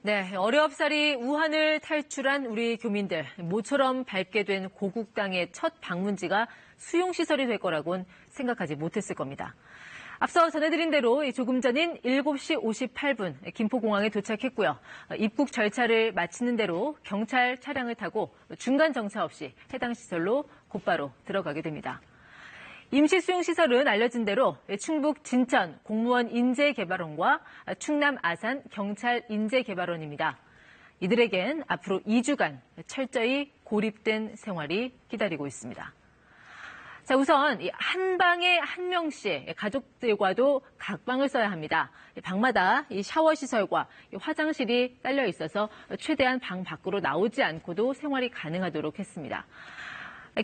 네, 어렵사리 우한을 탈출한 우리 교민들, 모처럼 밟게 된 고국 땅의 첫 방문지가 수용시설이 될 거라고는 생각하지 못했을 겁니다. 앞서 전해드린 대로 조금 전인 7시 58분 김포공항에 도착했고요. 입국 절차를 마치는 대로 경찰 차량을 타고 중간 정차 없이 해당 시설로 곧바로 들어가게 됩니다. 임시 수용시설은 알려진 대로 충북 진천 공무원 인재개발원과 충남 아산 경찰 인재개발원입니다. 이들에겐 앞으로 2주간 철저히 고립된 생활이 기다리고 있습니다. 자, 우선 한 방에 한 명씩 가족들과도 각방을 써야 합니다. 방마다 샤워 시설과 화장실이 딸려 있어서 최대한 방 밖으로 나오지 않고도 생활이 가능하도록 했습니다.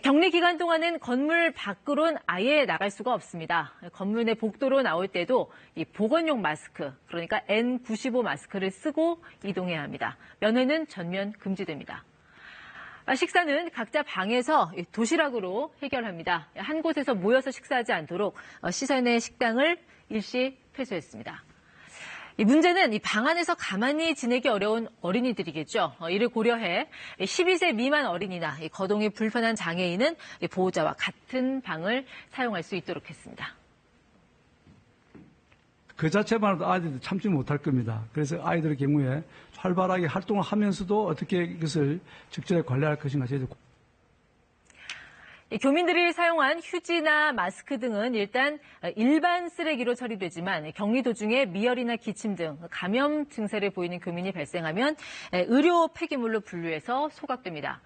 격리 기간 동안은 건물 밖으로는 아예 나갈 수가 없습니다. 건물 내 복도로 나올 때도 이 보건용 마스크, 그러니까 N95 마스크를 쓰고 이동해야 합니다. 면회는 전면 금지됩니다. 식사는 각자 방에서 도시락으로 해결합니다. 한 곳에서 모여서 식사하지 않도록 시설 내 식당을 일시 폐쇄했습니다. 이 문제는 이 방 안에서 가만히 지내기 어려운 어린이들이겠죠. 이를 고려해 12세 미만 어린이나 거동이 불편한 장애인은 보호자와 같은 방을 사용할 수 있도록 했습니다. 그 자체만으로도 아이들이 참지 못할 겁니다. 그래서 아이들의 경우에 활발하게 활동을 하면서도 어떻게 이것을 적절하게 관리할 것인가 저희들. 교민들이 사용한 휴지나 마스크 등은 일단 일반 쓰레기로 처리되지만 격리 도중에 미열이나 기침 등 감염 증세를 보이는 교민이 발생하면 의료 폐기물로 분류해서 소각됩니다.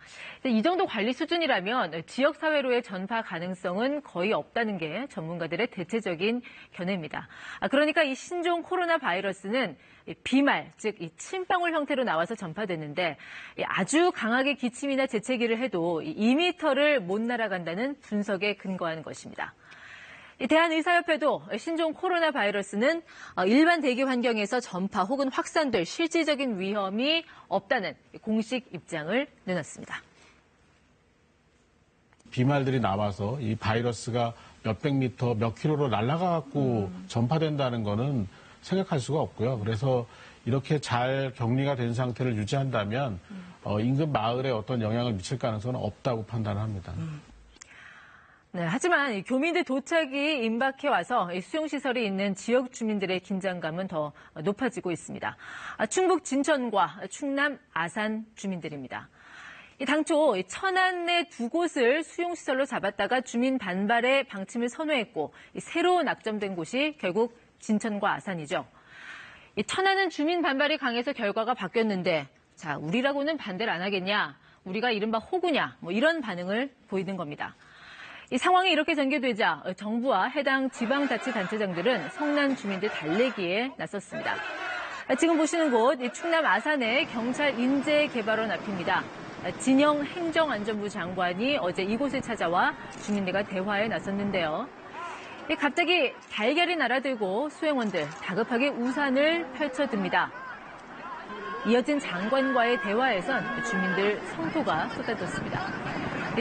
이 정도 관리 수준이라면 지역사회로의 전파 가능성은 거의 없다는 게 전문가들의 대체적인 견해입니다. 그러니까 이 신종 코로나 바이러스는 비말, 즉 침방울 형태로 나와서 전파되는데 아주 강하게 기침이나 재채기를 해도 2m를 못 날아간다는 분석에 근거하는 것입니다. 대한의사협회도 신종 코로나 바이러스는 일반 대기 환경에서 전파 혹은 확산될 실질적인 위험이 없다는 공식 입장을 내놨습니다. 비말들이 나와서 이 바이러스가 몇백 미터, 몇 킬로로 날아가고 전파된다는 거는 생각할 수가 없고요. 그래서 이렇게 잘 격리가 된 상태를 유지한다면 인근 마을에 어떤 영향을 미칠 가능성은 없다고 판단합니다. 네, 하지만 교민들 도착이 임박해 와서 수용시설이 있는 지역 주민들의 긴장감은 더 높아지고 있습니다. 충북 진천과 충남 아산 주민들입니다. 당초 천안 내 두 곳을 수용시설로 잡았다가 주민 반발에 방침을 선회했고 새로 낙점된 곳이 결국 진천과 아산이죠. 천안은 주민 반발이 강해서 결과가 바뀌었는데 자, 우리라고는 반대를 안 하겠냐? 우리가 이른바 호구냐? 이런 반응을 보이는 겁니다. 이 상황이 이렇게 전개되자 정부와 해당 지방자치단체장들은 성난 주민들 달래기에 나섰습니다. 지금 보시는 곳 충남 아산의 경찰 인재개발원 앞입니다. 진영 행정안전부 장관이 어제 이곳을 찾아와 주민들과 대화에 나섰는데요. 갑자기 달걀이 날아들고 수행원들 다급하게 우산을 펼쳐듭니다. 이어진 장관과의 대화에선 주민들 성토가 쏟아졌습니다.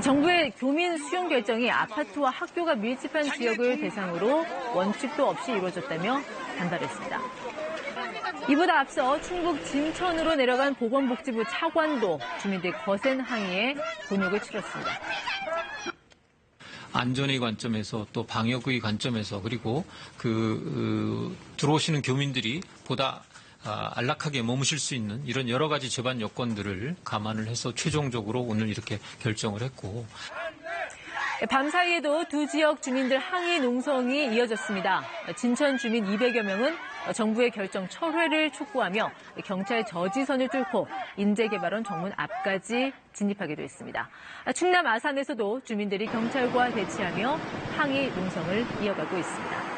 정부의 교민 수용 결정이 아파트와 학교가 밀집한 지역을 대상으로 원칙도 없이 이루어졌다며 반발했습니다. 이보다 앞서 충북 진천으로 내려간 보건복지부 차관도 주민들 거센 항의에 곤욕을 치렀습니다. 안전의 관점에서 또 방역의 관점에서 그리고 들어오시는 교민들이 보다 안락하게 머무실 수 있는 이런 여러 가지 제반 요건들을 감안을 해서 최종적으로 오늘 이렇게 결정을 했고. 밤사이에도 두 지역 주민들 항의 농성이 이어졌습니다. 진천 주민 200여 명은 정부의 결정 철회를 촉구하며 경찰 저지선을 뚫고 인재개발원 정문 앞까지 진입하기도 했습니다. 충남 아산에서도 주민들이 경찰과 대치하며 항의 농성을 이어가고 있습니다.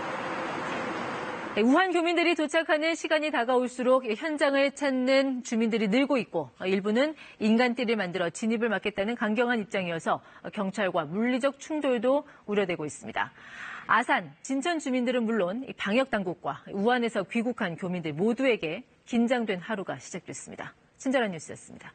우한 교민들이 도착하는 시간이 다가올수록 현장을 찾는 주민들이 늘고 있고 일부는 인간띠를 만들어 진입을 막겠다는 강경한 입장이어서 경찰과 물리적 충돌도 우려되고 있습니다. 아산, 진천 주민들은 물론 방역당국과 우한에서 귀국한 교민들 모두에게 긴장된 하루가 시작됐습니다. 친절한 뉴스였습니다.